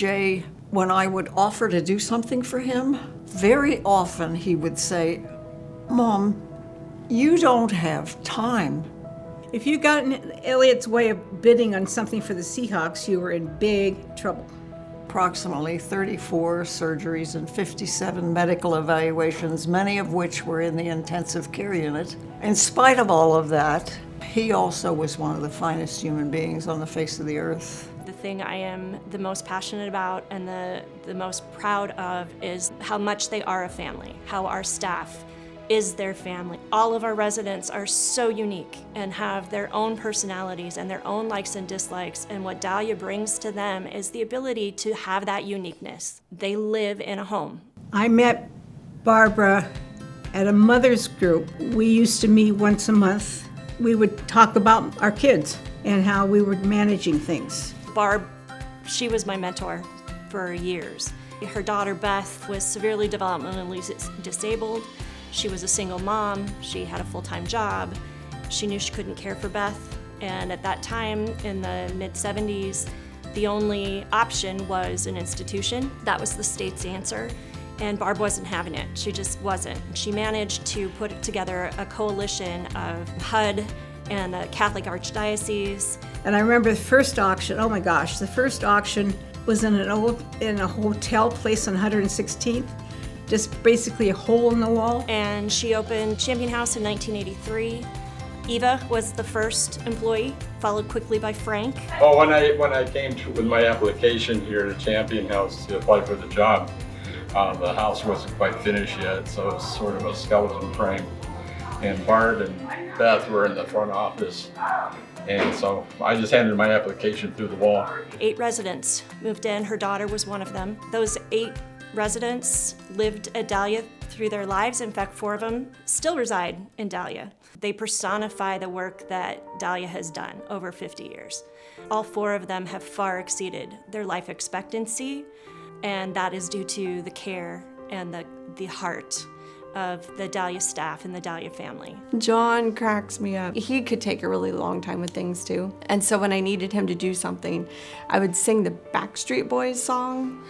Jay, when I would offer to do something for him, very often he would say, "Mom, you don't have time." If you got in Elliot's way of bidding on something for the Seahawks, you were in big trouble. Approximately 34 surgeries and 57 medical evaluations, many of which were in the intensive care unit. In spite of all of that, he also was one of the finest human beings on the face of the earth. The thing I am the most passionate about and the most proud of is how much they are a family, how our staff is their family. All of our residents are so unique and have their own personalities and their own likes and dislikes, and what Dahlia brings to them is the ability to have that uniqueness. They live in a home. I met Barbara at a mother's group. We used to meet once a month. We would talk about our kids and how we were managing things. Barb, she was my mentor for years. Her daughter Beth was severely developmentally disabled. She was a single mom. She had a full-time job. She knew she couldn't care for Beth, and at that time in the mid-70s, the only option was an institution. That was the state's answer, and Barb wasn't having it. She just wasn't. She managed to put together a coalition of HUD and the Catholic Archdiocese. And I remember the first auction, oh my gosh, the first auction was in a hotel place on 116th, just basically a hole in the wall. And she opened Champion House in 1983. Eva was the first employee, followed quickly by Frank. Oh, when I came with my application here to Champion House to apply for the job, the house wasn't quite finished yet, so it was sort of a skeleton frame. And Bart and Beth were in the front office, and so I just handed my application through the wall. 8 residents moved in. Her daughter was one of them. Those 8 residents lived at Dahlia through their lives. In fact, 4 of them still reside in Dahlia. They personify the work that Dahlia has done over 50 years. All 4 of them have far exceeded their life expectancy, and that is due to the care and the heart of the Dahlia staff and the Dahlia family. John cracks me up. He could take a really long time with things too. And so when I needed him to do something, I would sing the Backstreet Boys song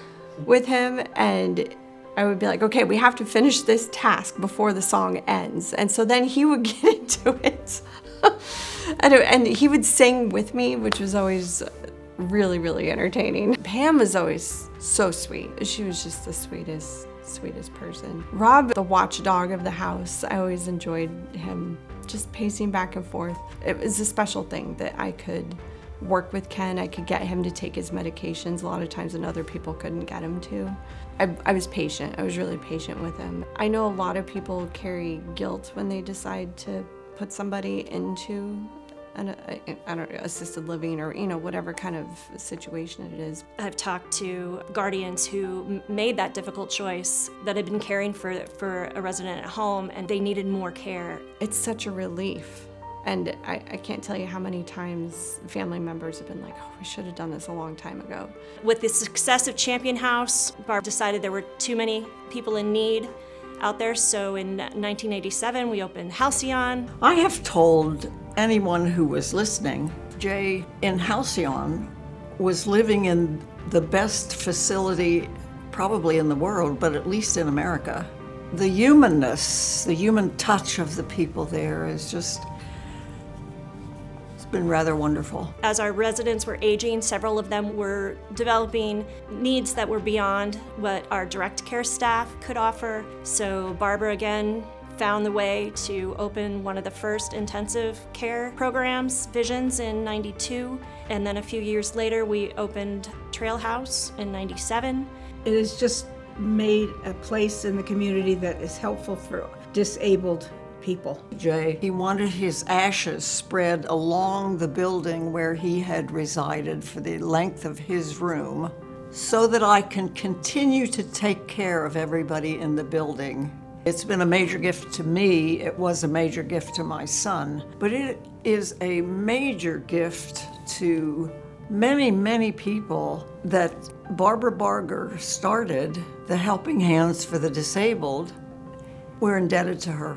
with him, and I would be like, okay, we have to finish this task before the song ends. And so then he would get into it. And he would sing with me, which was always really, really entertaining. Pam was always so sweet. She was just the sweetest person. Rob, the watchdog of the house, I always enjoyed him just pacing back and forth. It was a special thing that I could work with Ken. I could get him to take his medications a lot of times when other people couldn't get him to. I was patient. I was really patient with him. I know a lot of people carry guilt when they decide to put somebody into assisted living or whatever kind of situation it is. I've talked to guardians who made that difficult choice, that had been caring for a resident at home, and they needed more care. It's such a relief. And I can't tell you how many times family members have been like, oh, we should have done this a long time ago. With the success of Champion House, Barb decided there were too many people in need out there, so in 1987 we opened Halcyon. I have told anyone who was listening, Jay in Halcyon was living in the best facility probably in the world, but at least in America. The humanness, the human touch of the people there is just, it's been rather wonderful. As our residents were aging, several of them were developing needs that were beyond what our direct care staff could offer. So Barbara again found the way to open one of the first intensive care programs, Visions, in '92. And then a few years later, we opened Trail House in '97. It has just made a place in the community that is helpful for disabled people. Jay, he wanted his ashes spread along the building where he had resided for the length of his room so that I can continue to take care of everybody in the building. It's been a major gift to me. It was a major gift to my son, but it is a major gift to many, many people that Barbara Barger started the Helping Hands for the Disabled. We're indebted to her.